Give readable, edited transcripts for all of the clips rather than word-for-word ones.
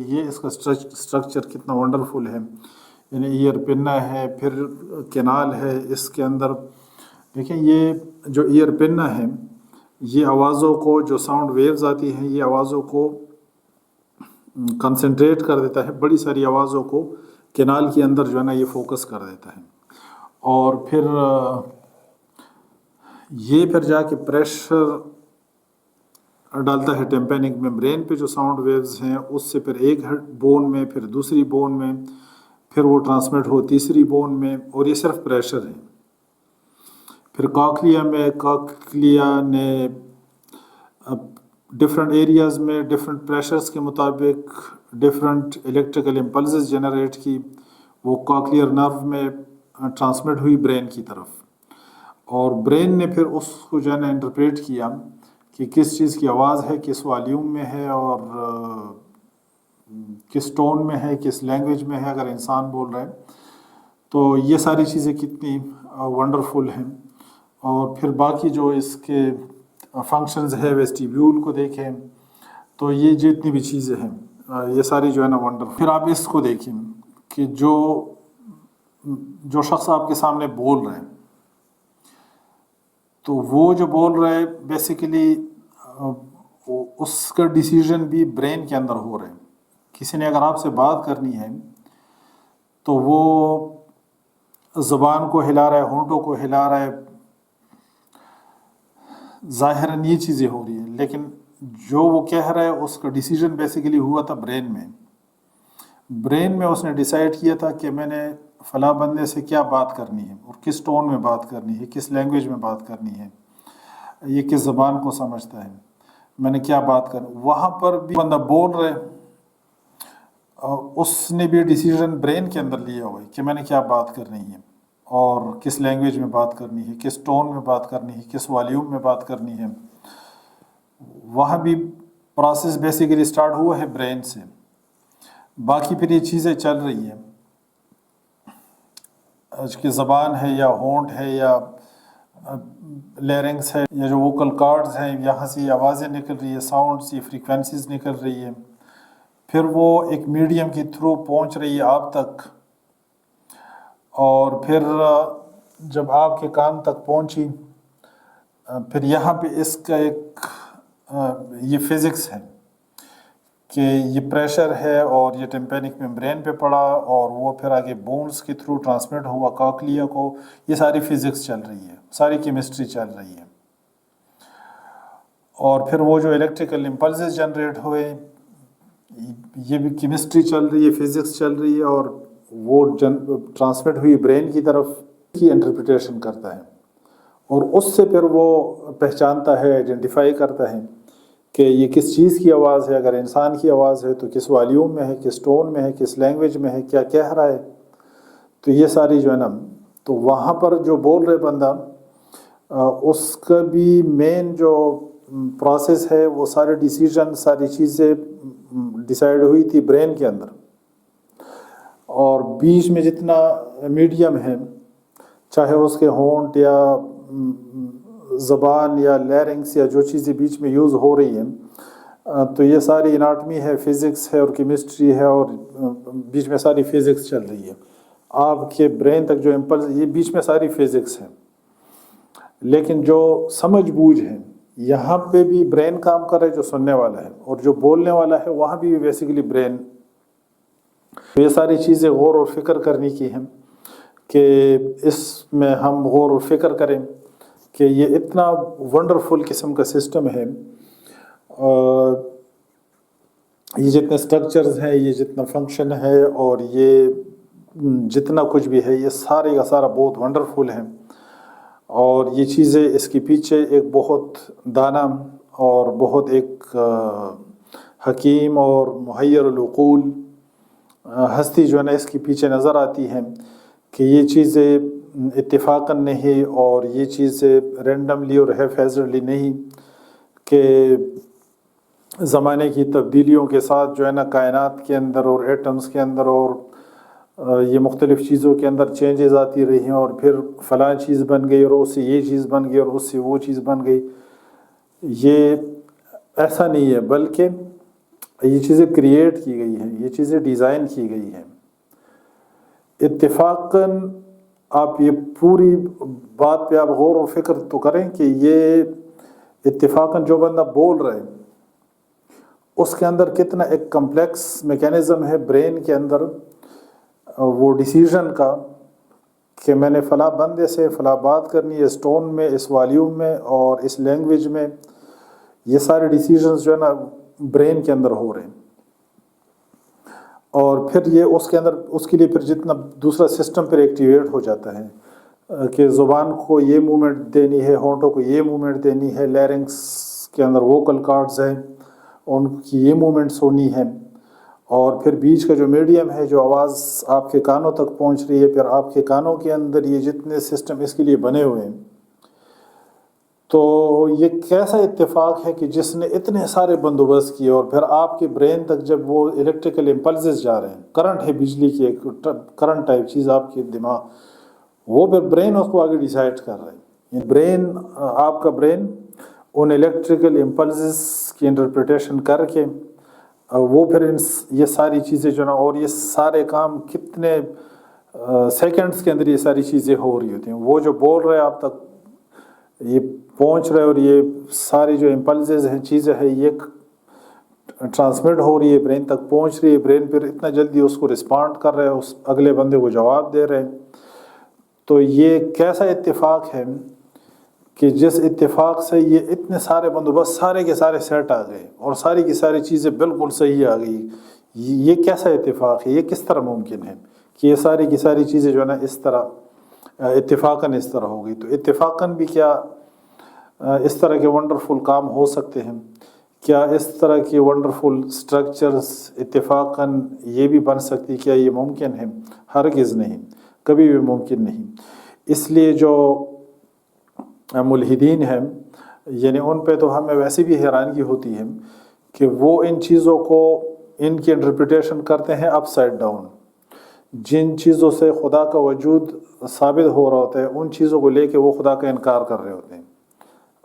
یہ اس کا اسٹرکچر کتنا ونڈرفل ہے، یعنی ایئر پنہ ہے، پھر کینال ہے اس کے اندر. دیکھیں یہ جو ایئر پنہ ہے یہ آوازوں کو، جو ساؤنڈ ویوز آتی ہیں یہ آوازوں کو کنسنٹریٹ کر دیتا ہے، بڑی ساری آوازوں کو کینال کے اندر جو ہے نا یہ فوکس کر دیتا ہے. اور پھر یہ پھر جا کے پریشر ڈالتا ہے ٹمپینک میمبرین پہ، جو ساؤنڈ ویوز ہیں اس سے پھر ایک بون میں، پھر دوسری بون میں، پھر وہ ٹرانسمٹ ہو تیسری بون میں. اور یہ صرف پریشر ہے. پھر کاکلیا میں، کاکلیا نے ڈفرینٹ ایریاز میں ڈفرینٹ پریشرز کے مطابق ڈفرینٹ الیکٹریکل امپلسز جنریٹ کی، وہ کاکلیئر نرو میں ٹرانسمٹ ہوئی برین کی طرف. اور برین نے پھر اس کو جو ہے نا انٹرپریٹ کیا کہ کس چیز کی آواز ہے، کس والیوم میں ہے، اور کس ٹون میں ہے، کس لینگویج میں ہے اگر انسان بول رہا ہے. تو یہ ساری چیزیں کتنی ونڈرفل ہیں. اور پھر باقی جو اس کے فنکشنز ہے، ویسٹیبیول کو دیکھیں تو یہ جتنی بھی چیزیں ہیں یہ ساری جو ہے نا ونڈرفل. پھر آپ اس کو دیکھیں کہ جو شخص آپ کے سامنے بول رہے ہیں تو وہ جو بول رہا ہے بیسیکلی اس کا ڈیسیژن بھی برین کے اندر ہو رہا ہے. کسی نے اگر آپ سے بات کرنی ہے تو وہ زبان کو ہلا رہا ہے، ہونٹوں کو ہلا رہا ہے، ظاہراً یہ چیزیں ہو رہی ہیں، لیکن جو وہ کہہ رہا ہے اس کا ڈیسیژن بیسیکلی ہوا تھا برین میں. برین میں اس نے ڈیسائیڈ کیا تھا کہ میں نے فلاں بندے سے کیا بات کرنی ہے، اور کس ٹون میں بات کرنی ہے، کس لینگویج میں بات کرنی ہے، یہ کس زبان کو سمجھتا ہے، میں نے کیا بات کرنی. وہاں پر بھی بندہ بول رہے اس نے بھی ڈیسیژن برین کے اندر لیا ہوا ہے کہ میں نے کیا بات کرنی ہے، اور کس لینگویج میں بات کرنی ہے، کس ٹون میں بات کرنی ہے، کس والیوم میں بات کرنی ہے. وہاں بھی پروسیس بیسیکلی سٹارٹ ہوا ہے برین سے. باقی پھر یہ چیزیں چل رہی ہیں، اس کی زبان ہے یا ہونٹ ہے یا لیرنگس ہے یا جو ووکل کارڈز ہیں، یہاں سے یہ آوازیں نکل رہی ہے، ساؤنڈز، یہ فریکوینسیز نکل رہی ہے. پھر وہ ایک میڈیم کے تھرو پہنچ رہی ہے آپ تک، اور پھر جب آپ کے کان تک پہنچی پھر یہاں پہ اس کا ایک یہ فزکس ہے کہ یہ پریشر ہے اور یہ ٹمپینک میمبرین پہ پڑا اور وہ پھر آگے بونز کے تھرو ٹرانسمٹ ہوا کاکلیا کو. یہ ساری فزکس چل رہی ہے، ساری کیمسٹری چل رہی ہے. اور پھر وہ جو الیکٹریکل امپلسز جنریٹ ہوئے یہ بھی کیمسٹری چل رہی ہے، فزکس چل رہی ہے، اور وہ ٹرانسمٹ ہوئی برین کی طرف کی انٹرپریٹیشن کرتا ہے. اور اس سے پھر وہ پہچانتا ہے، آئیڈینٹیفائی کرتا ہے کہ یہ کس چیز کی آواز ہے. اگر انسان کی آواز ہے تو کس والیوم میں ہے، کس ٹون میں ہے، کس لینگویج میں ہے، کیا کہہ رہا ہے. تو یہ ساری جو ہے نا، تو وہاں پر جو بول رہے بندہ اس کا بھی مین جو پروسیس ہے وہ سارے ڈیسیژن، ساری چیزیں ڈیسائیڈ ہوئی تھی برین کے اندر. اور بیچ میں جتنا میڈیم ہے، چاہے اس کے ہونٹ یا زبان یا لیرنگس یا جو چیزیں بیچ میں یوز ہو رہی ہیں، تو یہ ساری اناٹمی ہے، فزکس ہے اور کیمسٹری ہے، اور بیچ میں ساری فزکس چل رہی ہے. آپ کے برین تک جو امپلس، یہ بیچ میں ساری فزکس ہے. لیکن جو سمجھ بوجھ ہے یہاں پہ بھی برین کام کر رہا ہے جو سننے والا ہے، اور جو بولنے والا ہے وہاں بھی بیسیکلی برین. یہ ساری چیزیں غور و فکر کرنے کی ہیں کہ اس میں ہم غور و فکر کریں کہ یہ اتنا ونڈرفل قسم کا سسٹم ہے. یہ جتنے سٹرکچرز ہیں، یہ جتنا فنکشن ہے، اور یہ جتنا کچھ بھی ہے، یہ سارے کا سارا بہت ونڈرفل ہے. اور یہ چیزیں اس کے پیچھے ایک بہت دانا اور بہت ایک حکیم اور محیر العقول ہستی جو ہے نا اس کے پیچھے نظر آتی ہے کہ یہ چیزیں اتفاقاً نہیں، اور یہ چیزیں رینڈملی اور ہیفیزرلی نہیں، کہ زمانے کی تبدیلیوں کے ساتھ جو ہے نا کائنات کے اندر اور ایٹمز کے اندر اور یہ مختلف چیزوں کے اندر چینجز آتی رہی ہیں، اور پھر فلاں چیز بن گئی اور اس سے یہ چیز بن گئی اور اس سے وہ چیز بن گئی. یہ ایسا نہیں ہے، بلکہ یہ چیزیں کریٹ کی گئی ہیں، یہ چیزیں ڈیزائن کی گئی ہیں اتفاقاً. آپ یہ پوری بات پہ آپ غور و فکر تو کریں کہ یہ اتفاقاً جو بندہ بول رہا ہے اس کے اندر کتنا ایک کمپلیکس میکینزم ہے برین کے اندر، وہ ڈیسیژن کا کہ میں نے فلاں بندے سے فلاں بات کرنی ہے، اس ٹون میں، اس والیوم میں اور اس لینگویج میں. یہ سارے ڈیسیژنز جو ہے نا برین کے اندر ہو رہے ہیں. اور پھر یہ اس کے اندر اس کے لیے پھر جتنا دوسرا سسٹم پھر ایکٹیویٹ ہو جاتا ہے کہ زبان کو یہ موومنٹ دینی ہے، ہونٹوں کو یہ موومنٹ دینی ہے، لیرنگس کے اندر ووکل کارڈز ہیں ان کی یہ موومنٹس ہونی ہے، اور پھر بیچ کا جو میڈیم ہے جو آواز آپ کے کانوں تک پہنچ رہی ہے، پھر آپ کے کانوں کے اندر یہ جتنے سسٹم اس کے لیے بنے ہوئے ہیں. تو یہ کیسا اتفاق ہے کہ جس نے اتنے سارے بندوبست کیے اور پھر آپ کے برین تک جب وہ الیکٹریکل امپلسز جا رہے ہیں، کرنٹ ہے بجلی کی ایک کرنٹ ٹائپ چیز آپ کے دماغ، وہ پھر برین اس کو آگے ڈیسائیڈ کر رہا ہے. برین آپ کا برین ان الیکٹریکل امپلسز کی انٹرپریٹیشن کر کے وہ پھر یہ ساری چیزیں جو نا، اور یہ سارے کام کتنے سیکنڈز کے اندر یہ ساری چیزیں ہو رہی ہوتی ہیں. وہ جو بول رہے ہیں آپ تک یہ پہنچ رہے، اور یہ ساری جو امپلسز ہیں چیزیں ہیں یہ ٹرانسمٹ ہو رہی ہے، برین تک پہنچ رہی ہے، برین پھر اتنا جلدی اس کو رسپانڈ کر رہے ہیں، اس اگلے بندے کو جواب دے رہے ہیں. تو یہ کیسا اتفاق ہے کہ جس اتفاق سے یہ اتنے سارے بندوبست سارے کے سارے سیٹ آ گئے اور ساری کی ساری چیزیں بالکل صحیح آ گئی. یہ کیسا اتفاق ہے؟ یہ کس طرح ممکن ہے کہ یہ ساری کی ساری چیزیں جو ہے نا اس طرح اتفاقاً اس طرح ہو گئی؟ تو اتفاقاً بھی کیا اس طرح کے ونڈرفل کام ہو سکتے ہیں؟ کیا اس طرح کی ونڈرفل سٹرکچرز اتفاقاً یہ بھی بن سکتی؟ کیا یہ ممکن ہے؟ ہرگز نہیں، کبھی بھی ممکن نہیں. اس لیے جو ملحدین ہیں یعنی ان پہ تو ہمیں ویسے بھی حیرانگی ہوتی ہے کہ وہ ان چیزوں کو ان کی انٹرپریٹیشن کرتے ہیں اپ سائڈ ڈاؤن. جن چیزوں سے خدا کا وجود ثابت ہو رہا ہوتا ہے ان چیزوں کو لے کے وہ خدا کا انکار کر رہے ہوتے ہیں.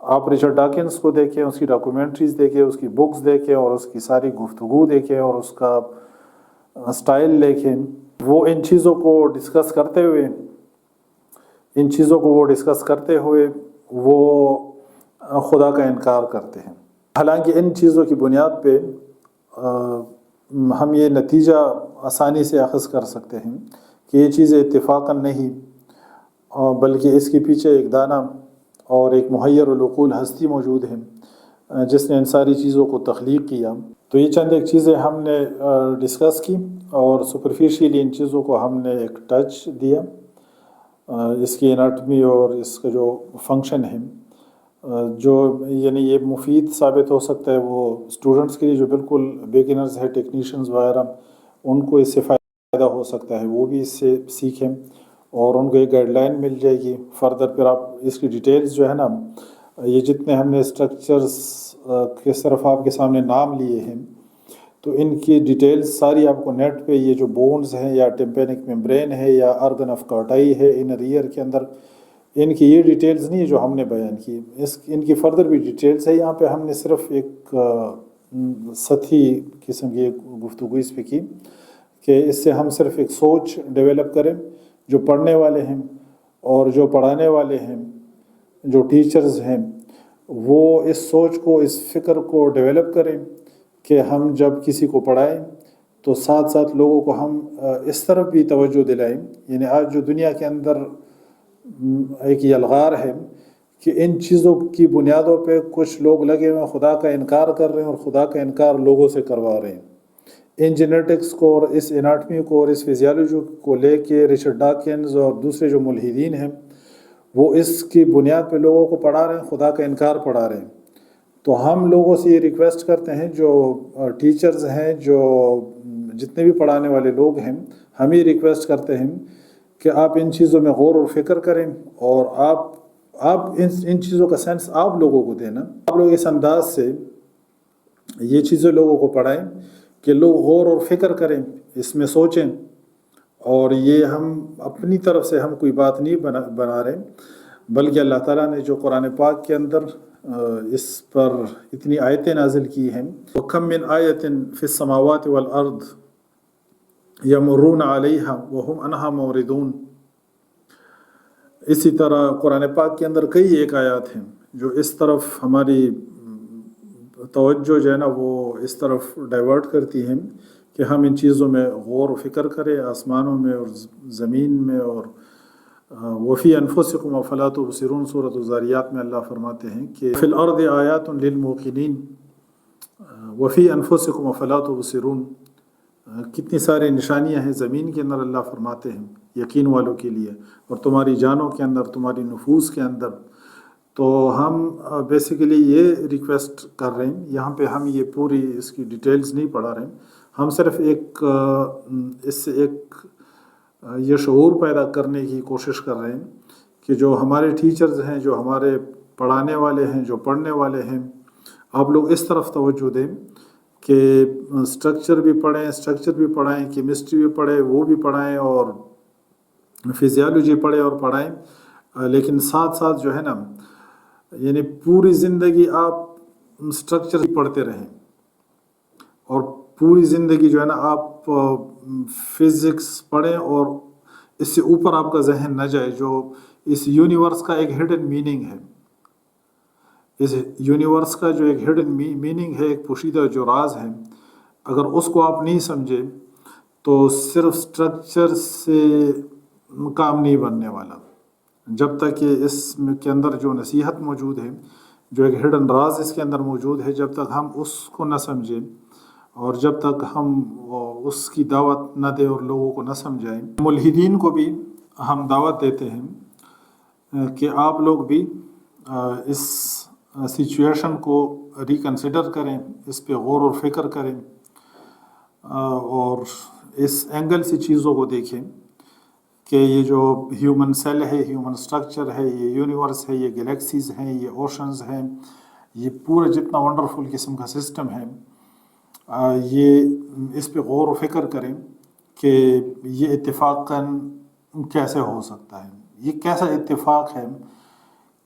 آپ رچرڈ ڈاکنس کو دیکھیں، اس کی ڈاکومنٹریز دیکھیں، اس کی بکس دیکھیں اور اس کی ساری گفتگو دیکھیں اور اس کا سٹائل دیکھیں. وہ ان چیزوں کو ڈسکس کرتے ہوئے وہ خدا کا انکار کرتے ہیں. حالانکہ ان چیزوں کی بنیاد پہ ہم یہ نتیجہ آسانی سے اخذ کر سکتے ہیں کہ یہ چیزیں اتفاقاً نہیں، بلکہ اس کے پیچھے ایک دانا اور ایک محیر العقول ہستی موجود ہے جس نے ان ساری چیزوں کو تخلیق کیا. تو یہ چند ایک چیزیں ہم نے ڈسکس کی اور سپرفیشیلی ان چیزوں کو ہم نے ایک ٹچ دیا. اس کی اناٹمی اور اس کا جو فنکشن ہے جو یعنی یہ مفید ثابت ہو سکتا ہے وہ اسٹوڈنٹس کے لیے جو بالکل بیگنرز ہے، ٹیکنیشینز وغیرہ، ان کو اس سے فائدہ ہو سکتا ہے، وہ بھی اس سے سیکھیں اور ان کو ایک گائیڈ لائن مل جائے گی فردر. پھر آپ اس کی ڈیٹیلز جو ہے نا، یہ جتنے ہم نے اسٹرکچرز کے صرف آپ کے سامنے نام لیے ہیں تو ان کی ڈیٹیلز ساری آپ کو نیٹ پہ یہ جو بونز ہیں یا ٹمپینک ممبرین ہے یا آرگن آف کارٹائی ہے انر ایئر کے اندر، ان کی یہ ڈیٹیلز نہیں ہے جو ہم نے بیان کی، ان کی فردر بھی ڈیٹیلز ہے. یہاں پہ ہم نے صرف ایک سطحی قسم کی گفتگو اس پہ کی کہ اس سے ہم صرف ایک سوچ ڈیولپ کریں، جو پڑھنے والے ہیں اور جو پڑھانے والے ہیں، جو ٹیچرز ہیں، وہ اس سوچ کو، اس فکر کو ڈیولپ کریں کہ ہم جب کسی کو پڑھائیں تو ساتھ ساتھ لوگوں کو ہم اس طرف بھی توجہ دلائیں. یعنی آج جو دنیا کے اندر ایک یہ الغار ہے کہ ان چیزوں کی بنیادوں پہ کچھ لوگ لگے ہوئے خدا کا انکار کر رہے ہیں اور خدا کا انکار لوگوں سے کروا رہے ہیں. ان جینیٹکس کو اور اس اناٹمی کو اور اس فزیالوجی کو لے کے رچرڈ ڈاکنز اور دوسرے جو ملحدین ہیں وہ اس کی بنیاد پہ لوگوں کو پڑھا رہے ہیں، خدا کا انکار پڑھا رہے ہیں. تو ہم لوگوں سے یہ ریکویسٹ کرتے ہیں، جو ٹیچرز ہیں، جو جتنے بھی پڑھانے والے لوگ ہیں، ہم یہ ریکویسٹ کرتے ہیں کہ آپ ان چیزوں میں غور و فکر کریں اور آپ ان چیزوں کا سینس آپ لوگوں کو دینا. آپ لوگ اس انداز سے یہ چیزیں لوگوں کو پڑھائیں کہ لوگ غور اور فکر کریں، اس میں سوچیں. اور یہ ہم اپنی طرف سے ہم کوئی بات نہیں بنا رہے، بلکہ اللہ تعالیٰ نے جو قرآن پاک کے اندر اس پر اتنی آیتیں نازل کی ہیں. وَكَم مِّنْ آیَةٍ فِي السَّمَاوَاتِ وَالْأَرْضِ يَمُرُّونَ عَلَيْهَا وَهُمْ عَنْهَا مُعْرِضُونَ. اسی طرح قرآن پاک کے اندر کئی ایک آیات ہیں جو اس طرف ہماری توجہ جو ہے نا وہ اس طرف ڈائیورٹ کرتی ہیں کہ ہم ان چیزوں میں غور و فکر کریں، آسمانوں میں اور زمین میں. اور وفی انفسکم افلا تبصرون، سورۃ الذاریات میں اللہ فرماتے ہیں کہ فی الارض آیات للموقنین وفی انفسکم افلا تبصرون. کتنی ساری نشانیاں ہیں زمین کے اندر، اللہ فرماتے ہیں یقین والوں کے لیے، اور تمہاری جانوں کے اندر، تمہاری نفوس کے اندر. تو ہم بیسیکلی یہ ریکویسٹ کر رہے ہیں یہاں پہ، ہم یہ پوری اس کی ڈیٹیلز نہیں پڑھا رہے ہیں، ہم صرف اس سے ایک یہ شعور پیدا کرنے کی کوشش کر رہے ہیں کہ جو ہمارے ٹیچرز ہیں، جو ہمارے پڑھانے والے ہیں، جو پڑھنے والے ہیں، آپ لوگ اس طرف توجہ دیں کہ اسٹرکچر بھی پڑھائیں، کیمسٹری بھی پڑھیں، وہ بھی پڑھائیں، اور فزیالوجی پڑھیں اور پڑھائیں. لیکن ساتھ ساتھ جو ہے نا، یعنی پوری زندگی آپ اسٹرکچر پڑھتے رہیں، اور پوری زندگی جو ہے نا آپ فزکس پڑھیں، اور اس سے اوپر آپ کا ذہن نہ جائے. جو اس یونیورس کا ایک ہڈن میننگ ہے، اس یونیورس کا جو ایک ہڈن میننگ ہے، ایک پوشیدہ جو راز ہے، اگر اس کو آپ نہیں سمجھے تو صرف اسٹرکچر سے کام نہیں بننے والا. جب تک کہ اس کے اندر جو نصیحت موجود ہے، جو ایک ہڈن راز اس کے اندر موجود ہے، جب تک ہم اس کو نہ سمجھیں اور جب تک ہم اس کی دعوت نہ دیں اور لوگوں کو نہ سمجھائیں. ملحدین کو بھی ہم دعوت دیتے ہیں کہ آپ لوگ بھی اس سچویشن کو ریکنسیڈر کریں، اس پہ غور و فکر کریں، اور اس اینگل سے چیزوں کو دیکھیں کہ یہ جو ہیومن سیل ہے، ہیومن اسٹرکچر ہے، یہ یونیورس ہے، یہ گلیکسیز ہیں، یہ اوشنز ہیں، یہ پورا جتنا ونڈرفل قسم کا سسٹم ہے، یہ اس پہ غور و فکر کریں کہ یہ اتفاقاً کیسے ہو سکتا ہے. یہ کیسا اتفاق ہے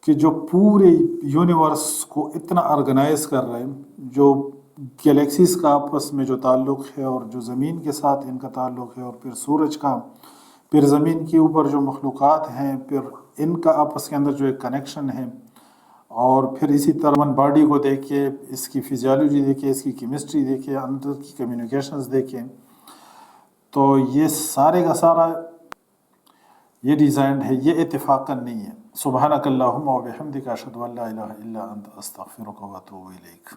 کہ جو پورے یونیورس کو اتنا آرگنائز کر رہے ہیں، جو گلیکسیز کا آپس میں جو تعلق ہے، اور جو زمین کے ساتھ ان کا تعلق ہے، اور پھر سورج کا، پھر زمین کے اوپر جو مخلوقات ہیں، پھر ان کا آپس کے اندر جو ایک کنیکشن ہے، اور پھر اسی طرح ہیومن باڈی کو دیکھیں، اس کی فزیالوجی دیکھیں، اس کی کیمسٹری دیکھیں، اندر کی کمیونیکیشنز دیکھیں. تو یہ سارے کا سارا یہ ڈیزائنڈ ہے، یہ اتفاقاً نہیں ہے. سبحانک اللہم و بحمدک اشہد ان لا الہ الا انت استغفرک و اتوب الیک.